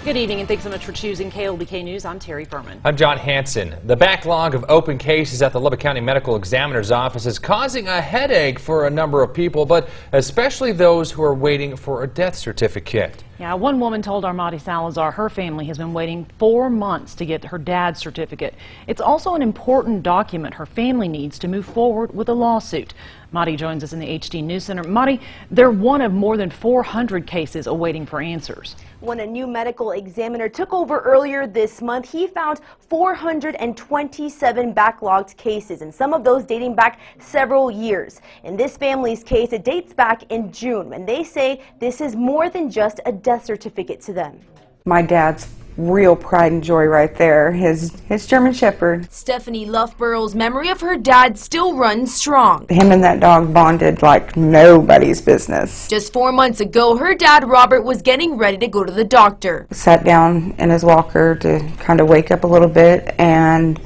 Good evening and thanks so much for choosing KLBK News. I'm Terry Furman. I'm John Hansen. The backlog of open cases at the Lubbock County Medical Examiner's Office is causing a headache for a number of people, but especially those who are waiting for a death certificate. Yeah, one woman told Armati Salazar her family has been waiting 4 months to get her dad's certificate. It's also an important document her family needs to move forward with a lawsuit. Madi joins us in the HD News Center. Madi, they're one of more than 400 cases awaiting for answers. When a new medical examiner took over earlier this month, he found 427 backlogged cases, and some of those dating back several years. In this family's case, it dates back in June, and they say this is more than just a death certificate to them. My dad's real pride and joy right there, his German Shepherd. Stephanie Loughborough's memory of her dad still runs strong. Him and that dog bonded like nobody's business. Just 4 months ago, her dad Robert was getting ready to go to the doctor. Sat down in his walker to kind of wake up a little bit, and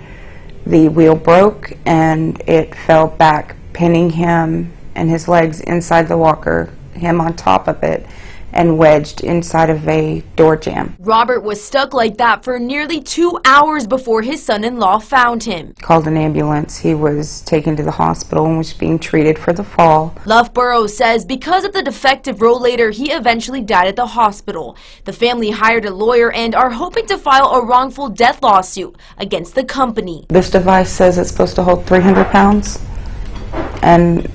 the wheel broke and it fell back, pinning him and his legs inside the walker, him on top of it, and wedged inside of a door jamb. Robert was stuck like that for nearly 2 hours before his son-in-law found him. Called an ambulance. He was taken to the hospital and was being treated for the fall. Loughborough says because of the defective rollator, he eventually died at the hospital. The family hired a lawyer and are hoping to file a wrongful death lawsuit against the company. This device says it's supposed to hold 300 pounds, and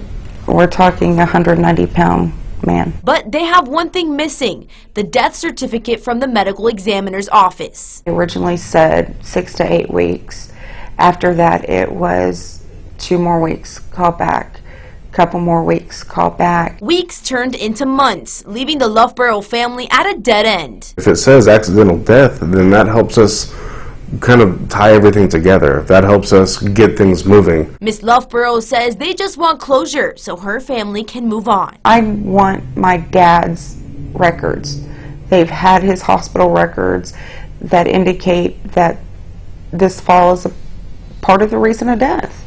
we're talking a 190-pound man. But they have one thing missing, the death certificate from the medical examiner's office. It originally said 6 to 8 weeks. After that, it was 2 more weeks, call back. Couple more weeks, call back. Weeks turned into months, leaving the Loughborough family at a dead end. If it says accidental death, then that helps us kind of tie everything together. That helps us get things moving. Miss Loughborough says they just want closure so her family can move on. I want my dad's records. They've had his hospital records that indicate that this fall is a part of the reason of death.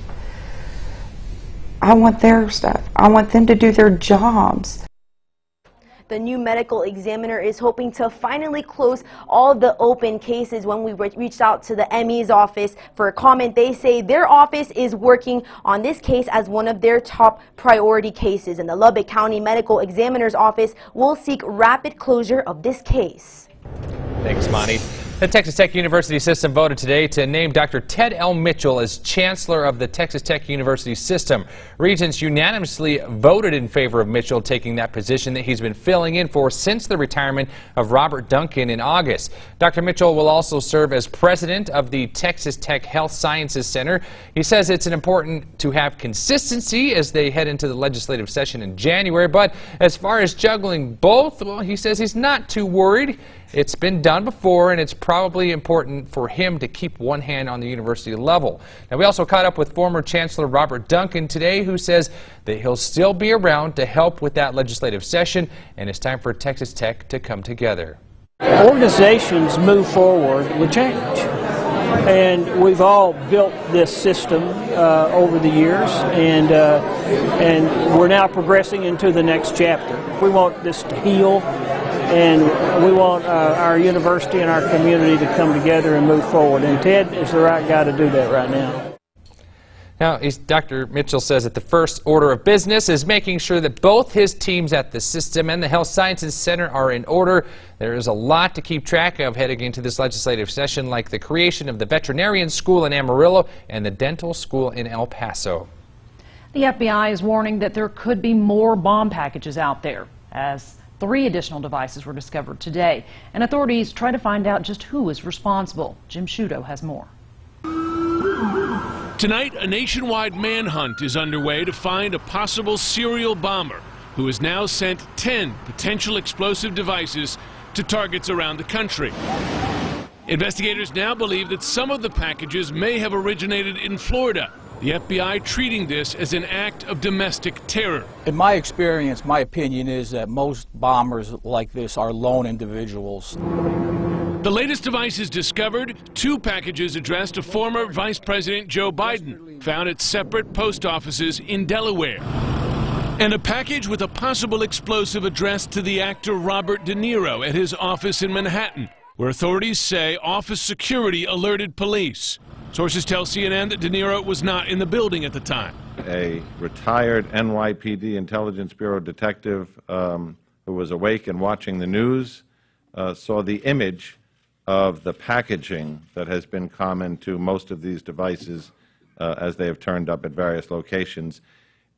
I want their stuff. I want them to do their jobs. The new medical examiner is hoping to finally close all the open cases. When we reached out to the ME's office for a comment, they say their office is working on this case as one of their top priority cases, and the Lubbock County Medical Examiner's office will seek rapid closure of this case. Thanks, Monty. The Texas Tech University system voted today to name Dr. Ted L. Mitchell as Chancellor of the Texas Tech University system. Regents unanimously voted in favor of Mitchell taking that position that he's been filling in for since the retirement of Robert Duncan in August. Dr. Mitchell will also serve as president of the Texas Tech Health Sciences Center. He says it's important to have consistency as they head into the legislative session in January, but as far as juggling both, well, he says he's not too worried. It's been done before, and it's probably important for him to keep one hand on the university level. Now, we also caught up with former Chancellor Robert Duncan today, who says that he'll still be around to help with that legislative session, and it's time for Texas Tech to come together. Organizations move forward with change, and we've all built this system over the years, and we're now progressing into the next chapter. We want this to heal, and we want our university and our community to come together and move forward, and Ted is the right guy to do that right now. Now, Dr. Mitchell says that the first order of business is making sure that both his teams at the system and the Health Sciences Center are in order. There is a lot to keep track of heading into this legislative session, like the creation of the veterinarian school in Amarillo and the dental school in El Paso. The FBI is warning that there could be more bomb packages out there, as 3 additional devices were discovered today, and authorities try to find out just who is responsible. Jim Sciutto has more. Tonight, a nationwide manhunt is underway to find a possible serial bomber who has now sent 10 potential explosive devices to targets around the country. Investigators now believe that some of the packages may have originated in Florida. The FBI treating this as an act of domestic terror. In my experience, my opinion is that most bombers like this are lone individuals. The latest devices discovered, 2 packages addressed to former Vice President Joe Biden, found at separate post offices in Delaware. And a package with a possible explosive addressed to the actor Robert De Niro at his office in Manhattan. where authorities say office security alerted police. Sources tell CNN that De Niro was not in the building at the time. A retired NYPD Intelligence Bureau detective who was awake and watching the news saw the image of the packaging that has been common to most of these devices as they have turned up at various locations.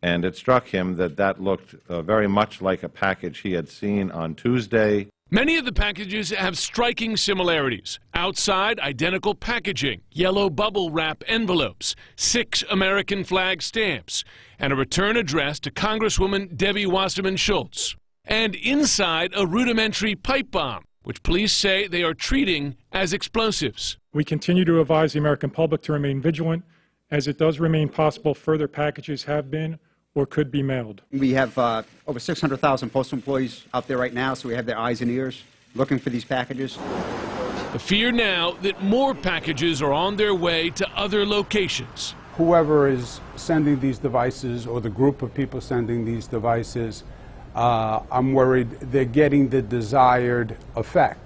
And it struck him that that looked very much like a package he had seen on Tuesday. Many of the packages have striking similarities. Outside, identical packaging, yellow bubble wrap envelopes, 6 American flag stamps, and a return address to Congresswoman Debbie Wasserman Schultz. And inside, a rudimentary pipe bomb, which police say they are treating as explosives. We continue to advise the American public to remain vigilant, as it does remain possible further packages have been or could be mailed. We have over 600,000 postal employees out there right now, so we have their eyes and ears looking for these packages. The fear now that more packages are on their way to other locations. Whoever is sending these devices, or the group of people sending these devices, I'm worried they're getting the desired effect,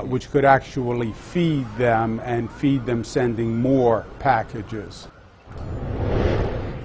which could actually feed them and feed them sending more packages.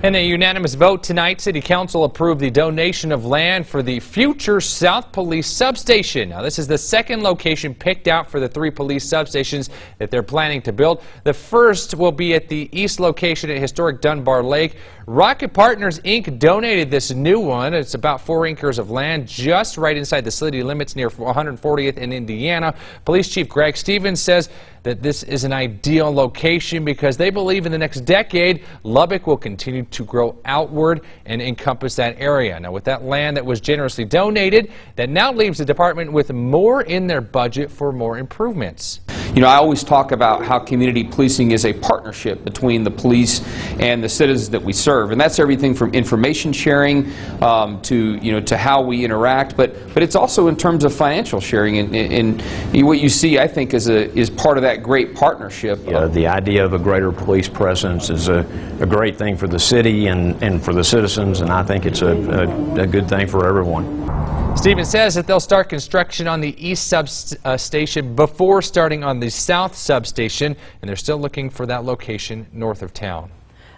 In a unanimous vote tonight, City Council approved the donation of land for the future South Police Substation. Now, this is the second location picked out for the 3 police substations that they're planning to build. The first will be at the east location at historic Dunbar Lake. Rocket Partners, Inc. donated this new one. It's about 4 acres of land just right inside the city limits near 140th in Indiana. Police Chief Greg Stevens says that this is an ideal location because they believe in the next decade, Lubbock will continue to grow outward and encompass that area. Now, with that land that was generously donated, that now leaves the department with more in their budget for more improvements. You know, I always talk about how community policing is a partnership between the police and the citizens that we serve, and that's everything from information sharing to how we interact, but it's also in terms of financial sharing, and what you see, I think, is part of that great partnership. The idea of a greater police presence is a great thing for the city and for the citizens, and I think it's a good thing for everyone. Stevens says that they'll start construction on the east substation before starting on the south substation, and they're still looking for that location north of town.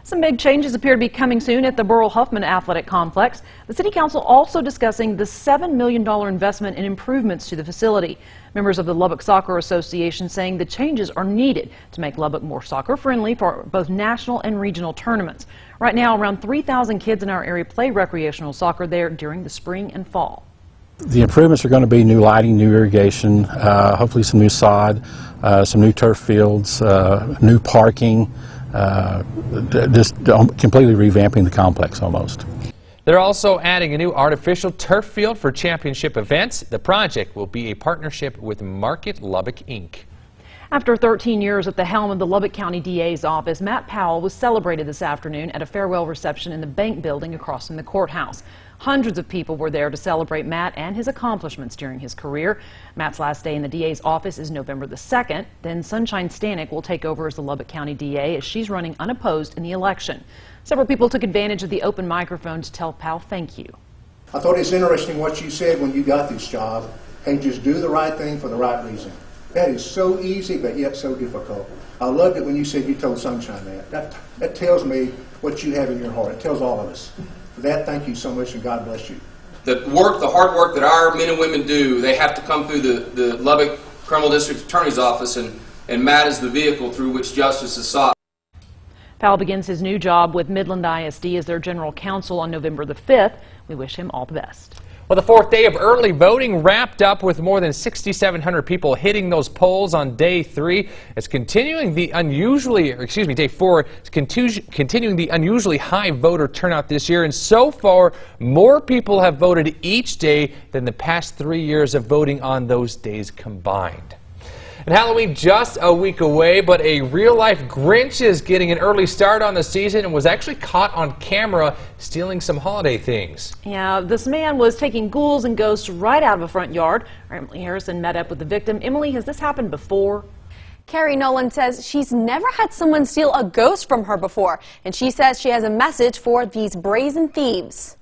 Some big changes appear to be coming soon at the Burrell-Huffman Athletic Complex. The City Council also discussing the $7 million investment in improvements to the facility. Members of the Lubbock Soccer Association saying the changes are needed to make Lubbock more soccer-friendly for both national and regional tournaments. Right now, around 3,000 kids in our area play recreational soccer there during the spring and fall. The improvements are going to be new lighting, new irrigation, hopefully some new sod, some new turf fields, new parking, just completely revamping the complex almost. They're also adding a new artificial turf field for championship events. The project will be a partnership with Market Lubbock, Inc. After 13 years at the helm of the Lubbock County DA's office, Matt Powell was celebrated this afternoon at a farewell reception in the bank building across from the courthouse. Hundreds of people were there to celebrate Matt and his accomplishments during his career. Matt's last day in the DA's office is November the 2nd. Then Sunshine Stanek will take over as the Lubbock County DA as she's running unopposed in the election. Several people took advantage of the open microphone to tell Powell thank you. I thought it's interesting what you said when you got this job. Hey, just do the right thing for the right reason. That is so easy, but yet so difficult. I loved it when you said you told Sunshine that. That tells me what you have in your heart. It tells all of us. For that, thank you so much, and God bless you. The hard work that our men and women do, they have to come through the Lubbock Criminal District Attorney's Office, and Matt is the vehicle through which justice is sought. Powell begins his new job with Midland ISD as their general counsel on November the 5th. We wish him all the best. Well, the 4th day of early voting wrapped up with more than 6,700 people hitting those polls on day 3. It's continuing the day 4, it's continuing the unusually high voter turnout this year, and so far more people have voted each day than the past 3 years of voting on those days combined. And Halloween just a week away, but a real-life Grinch is getting an early start on the season and was actually caught on camera stealing some holiday things. Yeah, this man was taking ghouls and ghosts right out of a front yard. Emily Harrison met up with the victim. Emily, has this happened before? Carrie Nolan says she's never had someone steal a ghost from her before, and she says she has a message for these brazen thieves.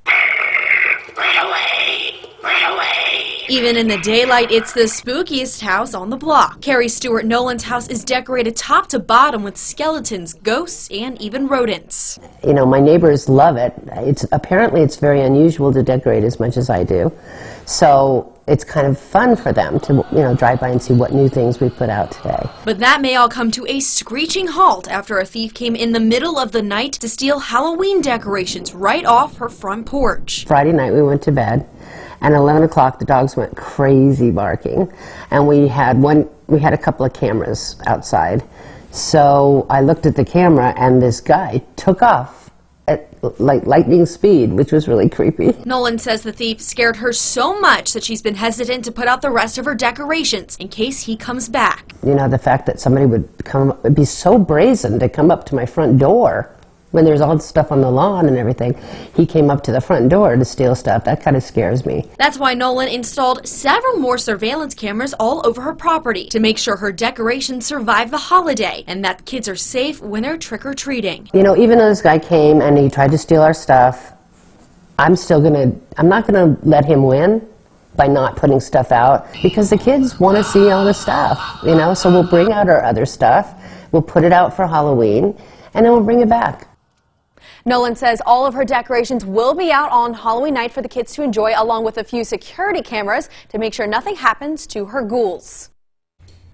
Run away! Run away! Even in the daylight, it's the spookiest house on the block. Carrie Stewart Nolan's house is decorated top to bottom with skeletons, ghosts, and even rodents. You know, my neighbors love it. Apparently it's very unusual to decorate as much as I do. So it's kind of fun for them to, you know, drive by and see what new things we put out today. But that may all come to a screeching halt after a thief came in the middle of the night to steal Halloween decorations right off her front porch. Friday night we went to bed, and at 11 o'clock the dogs went crazy barking, and we had a couple of cameras outside. So I looked at the camera and this guy took off at like lightning speed, which was really creepy. Nolan says the thief scared her so much that she's been hesitant to put out the rest of her decorations in case he comes back. You know, the fact that somebody would be so brazen to come up to my front door when there's all this stuff on the lawn and everything. He came up to the front door to steal stuff. That kind of scares me. That's why Nolan installed several more surveillance cameras all over her property to make sure her decorations survive the holiday and that kids are safe when they're trick-or-treating. You know, even though this guy came and he tried to steal our stuff, I'm not gonna let him win by not putting stuff out, because the kids want to see all the stuff, you know, so we'll bring out our other stuff, we'll put it out for Halloween, and then we'll bring it back. Nolan says all of her decorations will be out on Halloween night for the kids to enjoy, along with a few security cameras to make sure nothing happens to her ghouls.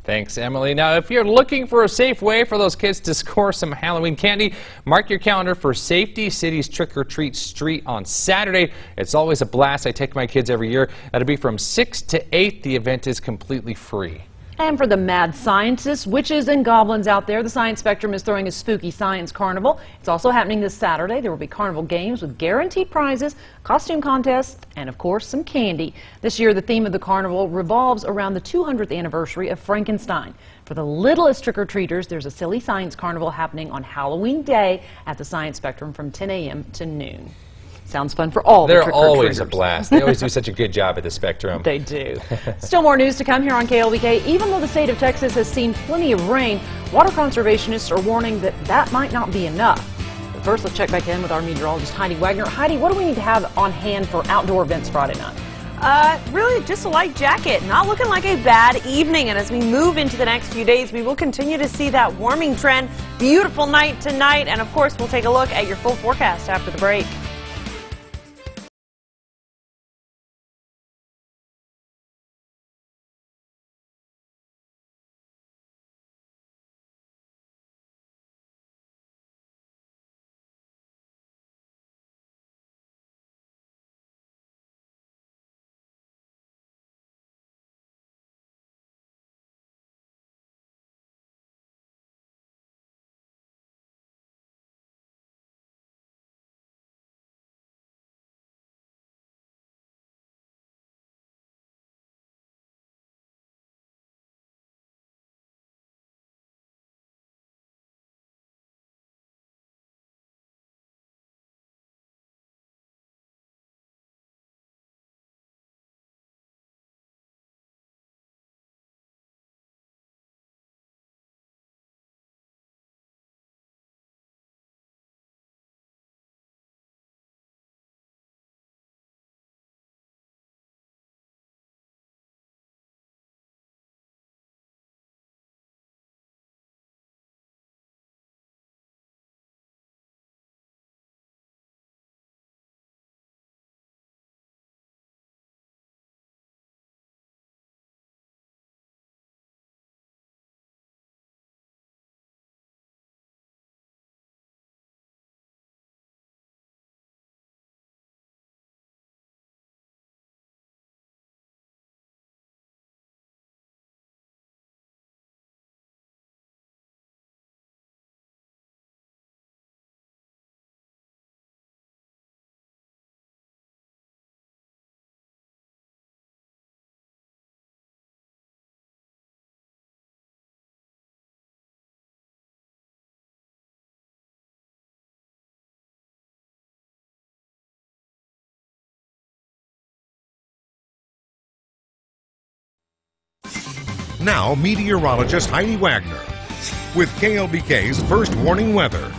Thanks, Emily. Now, if you're looking for a safe way for those kids to score some Halloween candy, mark your calendar for Safety City's Trick or Treat Street on Saturday. It's always a blast. I take my kids every year. That'll be from 6 to 8. The event is completely free. And for the mad scientists, witches, and goblins out there, the Science Spectrum is throwing a spooky science carnival. It's also happening this Saturday. There will be carnival games with guaranteed prizes, costume contests, and of course some candy. This year the theme of the carnival revolves around the 200th anniversary of Frankenstein. For the littlest trick-or-treaters, there's a silly science carnival happening on Halloween Day at the Science Spectrum from 10 a.m. to noon. Sounds fun for all the They're trick-or-treaters. always a blast. They always do such a good job at the Spectrum. They do. Still more news to come here on KLBK. Even though the state of Texas has seen plenty of rain, water conservationists are warning that that might not be enough. But first, let's check back in with our meteorologist, Heidi Wagner. Heidi, what do we need to have on hand for outdoor events Friday night? Really just a light jacket. Not looking like a bad evening. And as we move into the next few days, we will continue to see that warming trend. Beautiful night tonight. And of course, we'll take a look at your full forecast after the break. Now, meteorologist Heidi Wagner with KLBK's First Warning Weather.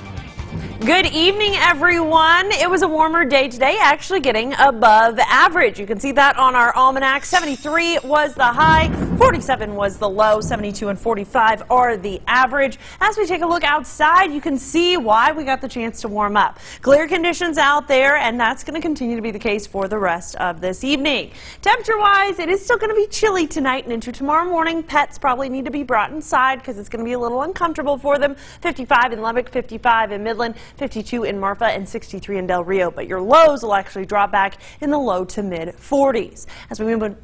Good evening, everyone. It was a warmer day today, actually getting above average. You can see that on our almanac. 73 was the high, 47 was the low, 72 and 45 are the average. As we take a look outside, you can see why we got the chance to warm up. Clear conditions out there, and that's going to continue to be the case for the rest of this evening. Temperature-wise, it is still going to be chilly tonight and into tomorrow morning. Pets probably need to be brought inside because it's going to be a little uncomfortable for them. 55 in Lubbock, 55 in Midland, 52 in Marfa, and 63 in Del Rio. But your lows will actually drop back in the low to mid 40s.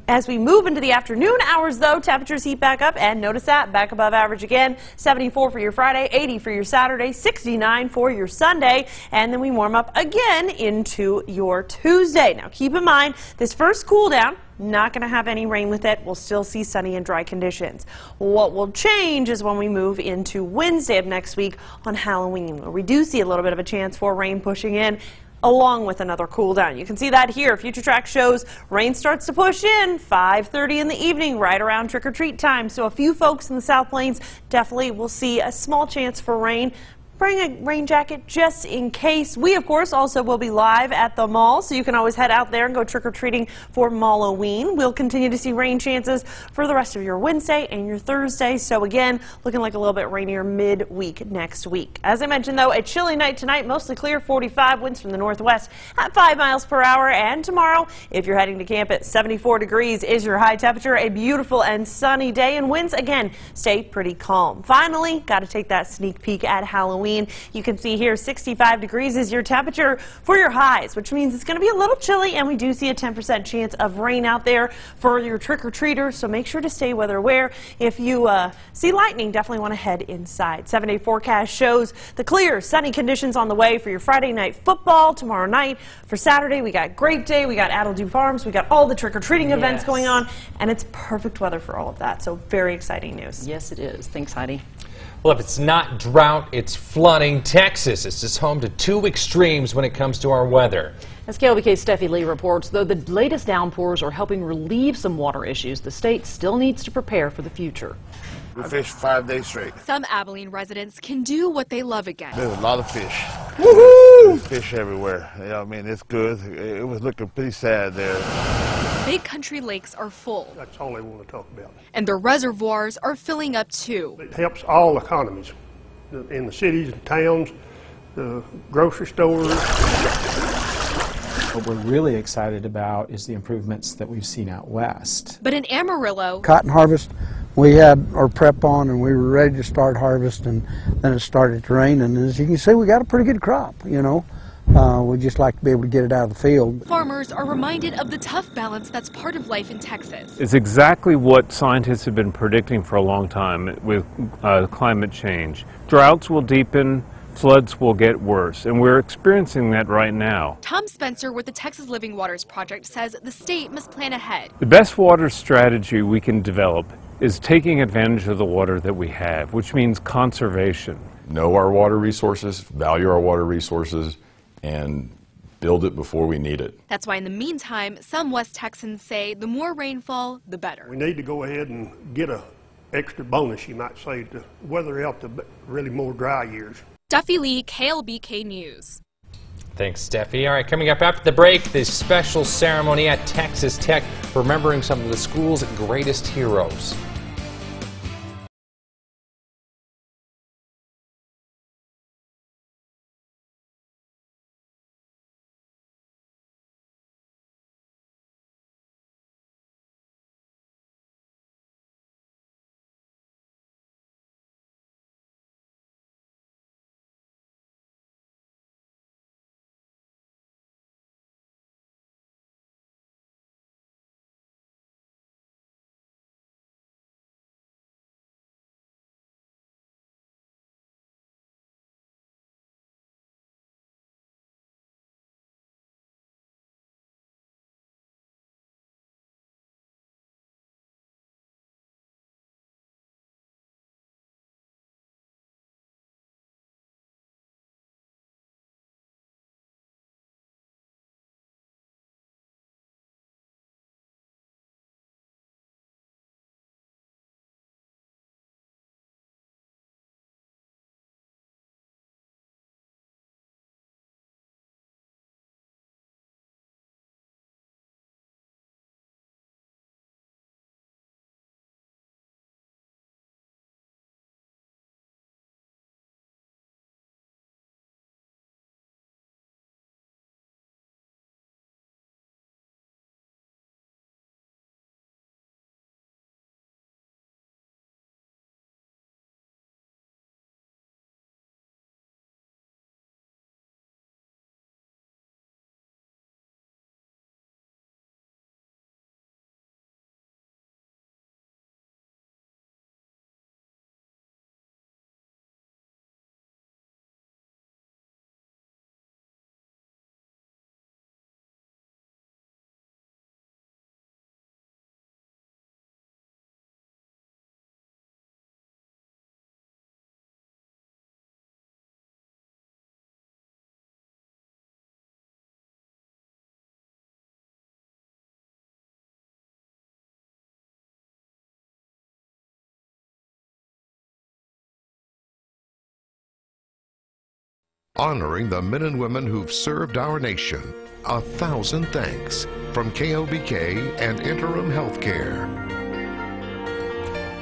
As we move into the afternoon hours, though, temperatures heat back up, and notice that back above average again. 74 for your Friday, 80 for your Saturday, 69 for your Sunday, and then we warm up again into your Tuesday. Now keep in mind this first cool down, not going to have any rain with it. We'll still see sunny and dry conditions. What will change is when we move into Wednesday of next week on Halloween, where we do see a little bit of a chance for rain pushing in along with another cool down. You can see that here. Future Track shows rain starts to push in 5:30 in the evening, right around trick-or-treat time. So a few folks in the South Plains definitely will see a small chance for rain. Bring a rain jacket just in case. We, of course, also will be live at the mall, so you can always head out there and go trick-or-treating for Malloween. We'll continue to see rain chances for the rest of your Wednesday and your Thursday. So again, looking like a little bit rainier midweek next week. As I mentioned, though, a chilly night tonight, mostly clear, 45 winds from the northwest at 5 miles per hour. And tomorrow, if you're heading to camp at 74 degrees is your high temperature, a beautiful and sunny day, and winds again stay pretty calm. Finally, got to take that sneak peek at Halloween. You can see here 65 degrees is your temperature for your highs, which means it's going to be a little chilly, and we do see a 10% chance of rain out there for your trick-or-treaters, so make sure to stay weather aware. If you see lightning, definitely want to head inside. 7-day forecast shows the clear, sunny conditions on the way for your Friday night football tomorrow night. For Saturday, we got Grape Day, we got Addledew Farms, we got all the trick-or-treating events going on, and it's perfect weather for all of that, so very exciting news. Yes, it is. Thanks, Heidi. Well, if it's not drought, it's flooding. Texas is just home to two extremes when it comes to our weather. As KLBK's Steffi Lee reports, though the latest downpours are helping relieve some water issues, the state still needs to prepare for the future. We fished 5 days straight. Some Abilene residents can do what they love again. There's a lot of fish. Woohoo! There's fish everywhere. You know, I mean, it's good. It was looking pretty sad there. Big country lakes are full. That's all they want to talk about. And the reservoirs are filling up too. It helps all economies in the cities and towns, the grocery stores. What we're really excited about is the improvements that we've seen out west. But in Amarillo, cotton harvest, we had our prep on and we were ready to start harvest, and then it started to rain, and as you can see, we got a pretty good crop, you know. We'd just like to be able to get it out of the field. farmers are reminded of the tough balance that's part of life in Texas. It's exactly what scientists have been predicting for a long time with climate change. Droughts will deepen, floods will get worse, and we're experiencing that right now. Tom Spencer with the Texas Living Waters Project says the state must plan ahead. The best water strategy we can develop is taking advantage of the water that we have, which means conservation. Know our water resources, value our water resources, and build it before we need it. That's why in the meantime, some West Texans say the more rainfall, the better. We need to go ahead and get an extra bonus, you might say, to weather out the really more dry years. Duffy Lee, KLBK News. Thanks, Steffi. All right, coming up after the break, this special ceremony at Texas Tech, remembering some of the school's greatest heroes. Honoring the men and women who've served our nation. 1,000 thanks from KLBK and Interim Healthcare.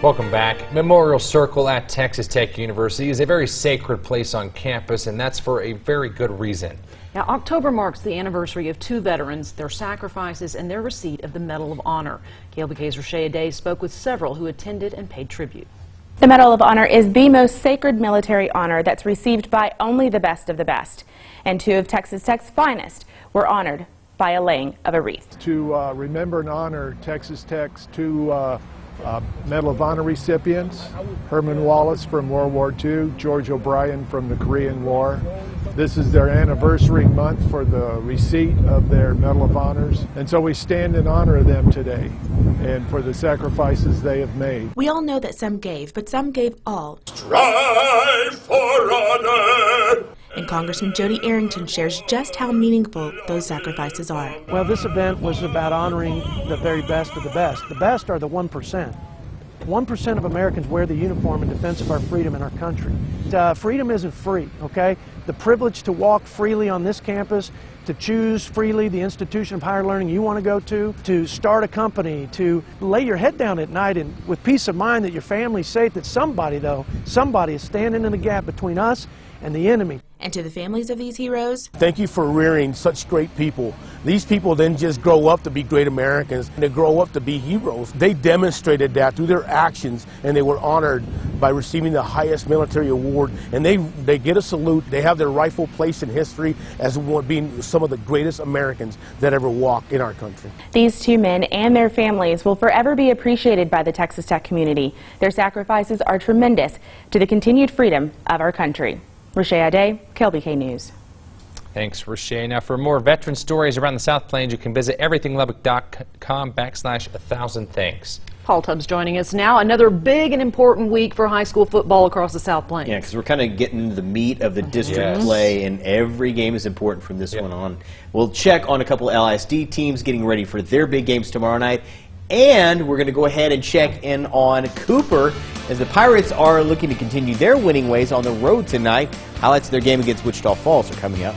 Welcome back. Memorial Circle at Texas Tech University is a very sacred place on campus, and that's for a very good reason. Now, October marks the anniversary of two veterans, their sacrifices, and their receipt of the Medal of Honor. KLBK's Rochea Day spoke with several who attended and paid tribute. The Medal of Honor is the most sacred military honor that's received by only the best of the best. And two of Texas Tech's finest were honored by a laying of a wreath. To remember and honor Texas Tech's two Medal of Honor recipients, Herman Wallace from World War II, George O'Brien from the Korean War. This is their anniversary month for the receipt of their Medal of Honors, and so we stand in honor of them today and for the sacrifices they have made. We all know that some gave, but some gave all. Strive for honor! And Congressman Jody Arrington shares just how meaningful those sacrifices are. Well, this event was about honoring the very best of the best. The best are the 1%. 1% of Americans wear the uniform in defense of our freedom in our country. Freedom isn't free, okay? The privilege to walk freely on this campus, to choose freely the institution of higher learning you want to go to start a company, to lay your head down at night and with peace of mind that your family's safe, that somebody is standing in the gap between us and the enemy. And to the families of these heroes, thank you for rearing such great people. These people didn't just grow up to be great Americans, they grow up to be heroes. They demonstrated that through their actions, and they were honored by receiving the highest military award. And they get a salute. They have their rightful place in history as being some of the greatest Americans that ever walked in our country. These two men and their families will forever be appreciated by the Texas Tech community. Their sacrifices are tremendous to the continued freedom of our country. Rochea Day, KLBK News. Thanks, Rochea. Now, for more veteran stories around the South Plains, you can visit everythinglubbock.com/1000 thanks. Paul Tubbs joining us now. Another big and important week for high school football across the South Plains. Yeah, because we're kind of getting into the meat of the district play, and every game is important from this one on. We'll check on a couple of LISD teams getting ready for their big games tomorrow night. And we're going to go ahead and check in on Cooper as the Pirates are looking to continue their winning ways on the road tonight. Highlights of their game against Wichita Falls are coming up.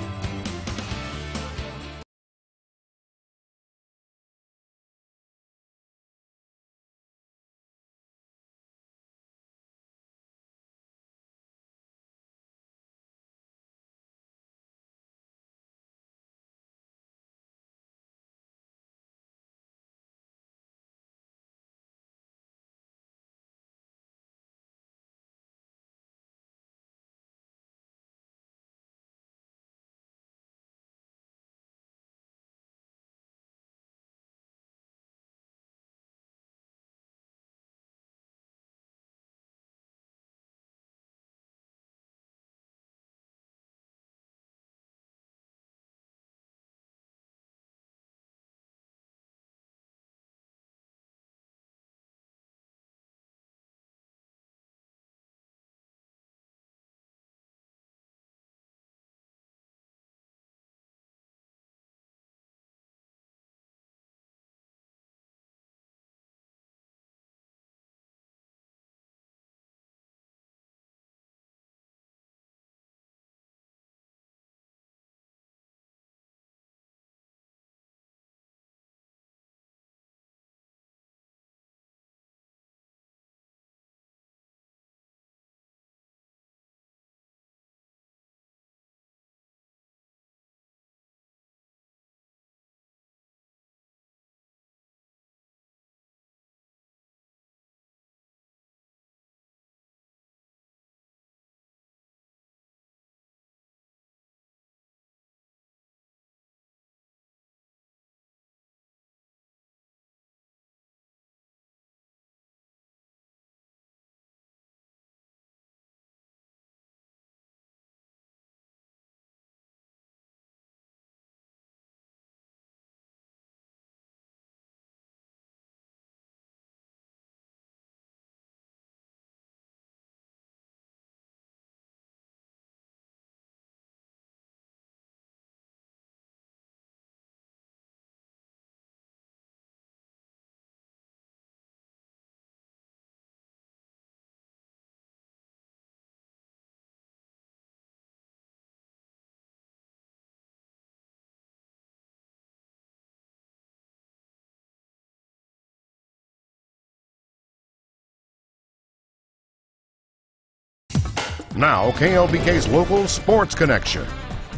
Now, KLBK's local sports connection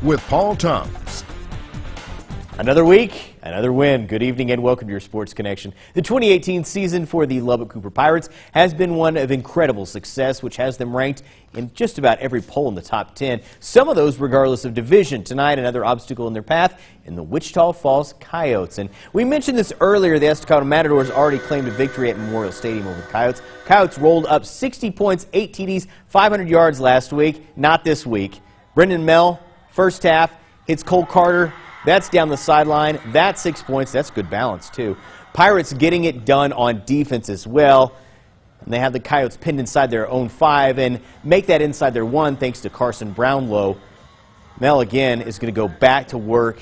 with Paul Tums. Another week, another win. Good evening and welcome to your Sports Connection. The 2018 season for the Lubbock Cooper Pirates has been one of incredible success, which has them ranked in just about every poll in the top 10. Some of those regardless of division. Tonight, another obstacle in their path in the Wichita Falls Coyotes. And we mentioned this earlier, the Estacado Matadors already claimed a victory at Memorial Stadium over the Coyotes. Coyotes rolled up 60 points, 8 TDs, 500 yards last week. Not this week. Brendan Mell, first half, hits Cole Carter. That's down the sideline. That's 6 points. That's good balance, too. Pirates getting it done on defense as well. And they have the Coyotes pinned inside their own 5 and make that inside their 1 thanks to Carson Brownlow. Mel, again, is going to go back to work.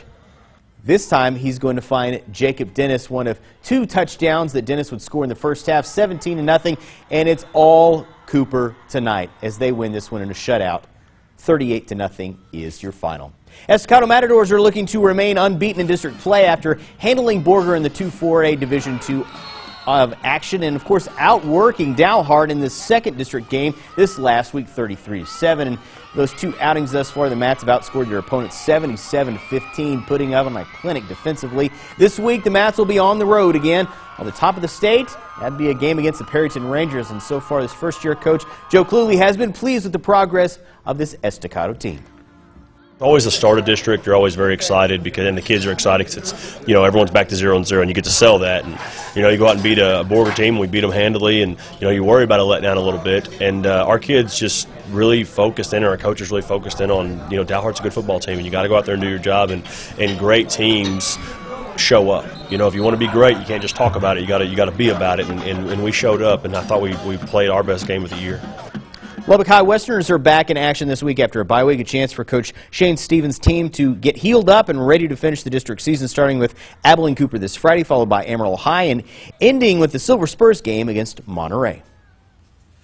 This time, he's going to find Jacob Dennis, one of 2 touchdowns that Dennis would score in the first half, 17-0. And it's all Cooper tonight as they win this one in a shutout. 38-0 is your final. Estacado Matadors are looking to remain unbeaten in district play after handling Borger in the 2-4A Division II of action and, of course, outworking Dalhart in the second district game this last week, 33-7. And those 2 outings thus far, the Mats have outscored their opponents 77-15, putting up on a clinic defensively. This week, the Mats will be on the road again on the top of the state. That'd be a game against the Perryton Rangers. And so far, this first-year coach, Joe Cluley, has been pleased with the progress of this Estacado team. Always the start of district, you're always very excited because then the kids are excited because it's, everyone's back to 0-0 and you get to sell that. And, you go out and beat a Borger team, we beat them handily, and, you worry about a letdown a little bit. And our kids just really focused in, or our coaches really focused in on, Dalhart's a good football team and you got to go out there and do your job. And great teams show up. If you want to be great, you can't just talk about it. You got to be about it. And we showed up, and I thought we played our best game of the year. Lubbock High Westerners are back in action this week after a bye week, a chance for Coach Shane Stevens' team to get healed up and ready to finish the district season, starting with Abilene Cooper this Friday, followed by Amarillo High, and ending with the Silver Spurs game against Monterey.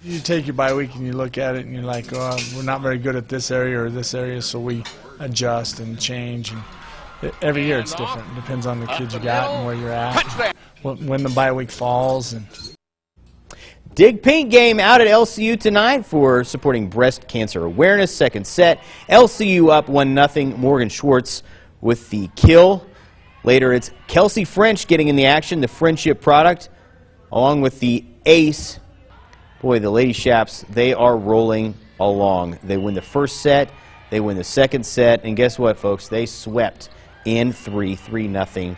You take your bye week and you look at it and you're like, oh, we're not very good at this area or this area, so we adjust and change. And every year it's different. It depends on the kids you got and where you're at, when the bye week falls. And Dig Pink game out at LCU tonight for supporting breast cancer awareness. Second set, LCU up 1-0. Morgan Schwartz with the kill. Later, it's Kelsey French getting in the action, the Friendship product, along with the ace. Boy, the Lady Shaps, they are rolling along. They win the first set, they win the second set, and guess what, folks? They swept in 3-0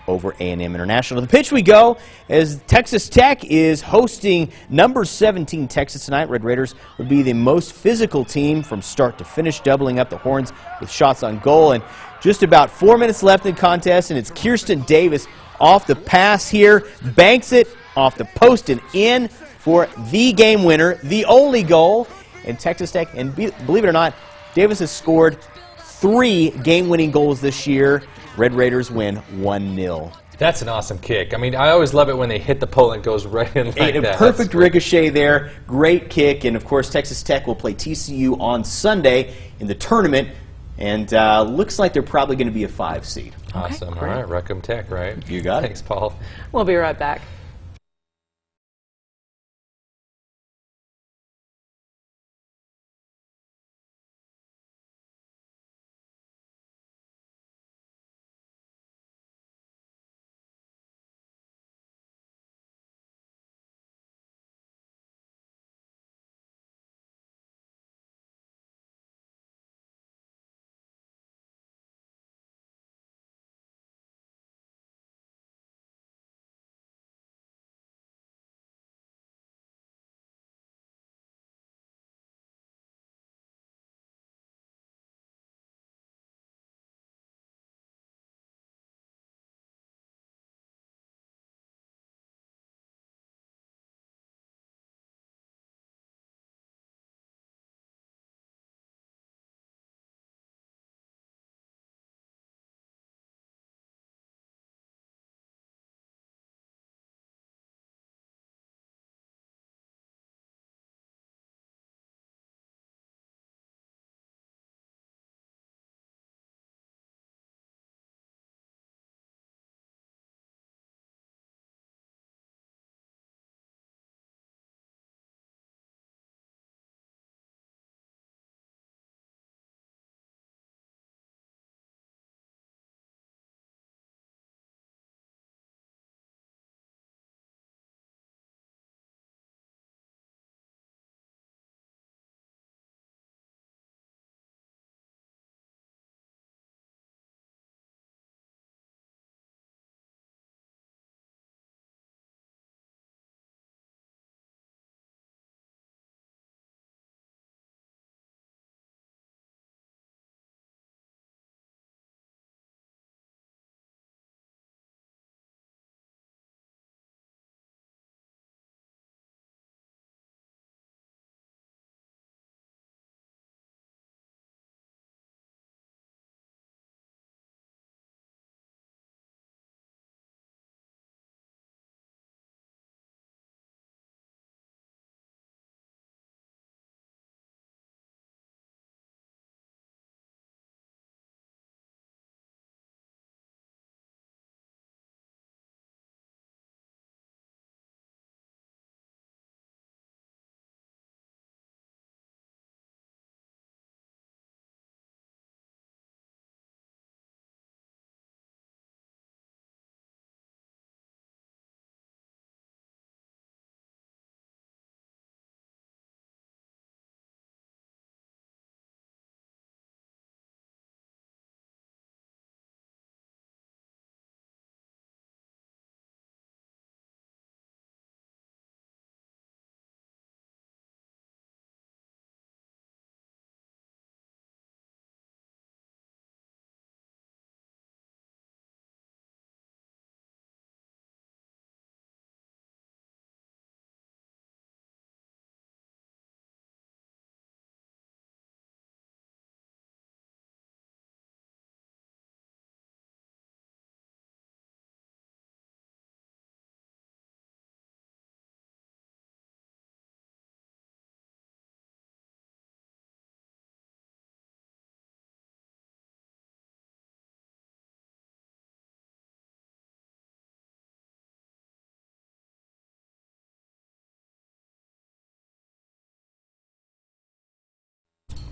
over A&M International. The pitch we go as Texas Tech is hosting number 17 Texas tonight. Red Raiders would be the most physical team from start to finish, doubling up the Horns with shots on goal. And just about 4 minutes left in the contest, and it's Kirsten Davis off the pass here, banks it off the post and in for the game winner, the only goal. And Texas Tech, and believe it or not, Davis has scored 3 game-winning goals this year. Red Raiders win 1-0. That's an awesome kick. I mean, I always love it when they hit the pole and it goes right in like that. A perfect ricochet there. Great kick. And, of course, Texas Tech will play TCU on Sunday in the tournament. And looks like they're probably going to be a 5 seed. Awesome. Okay, all right. Reckham Tech, right? You got it. Thanks, Paul. We'll be right back.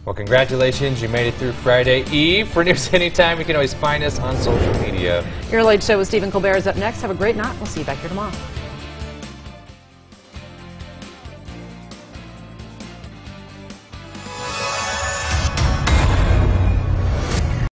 Well, congratulations. You made it through Friday Eve. For news anytime, you can always find us on social media. Your Late Show with Stephen Colbert is up next. Have a great night. We'll see you back here tomorrow.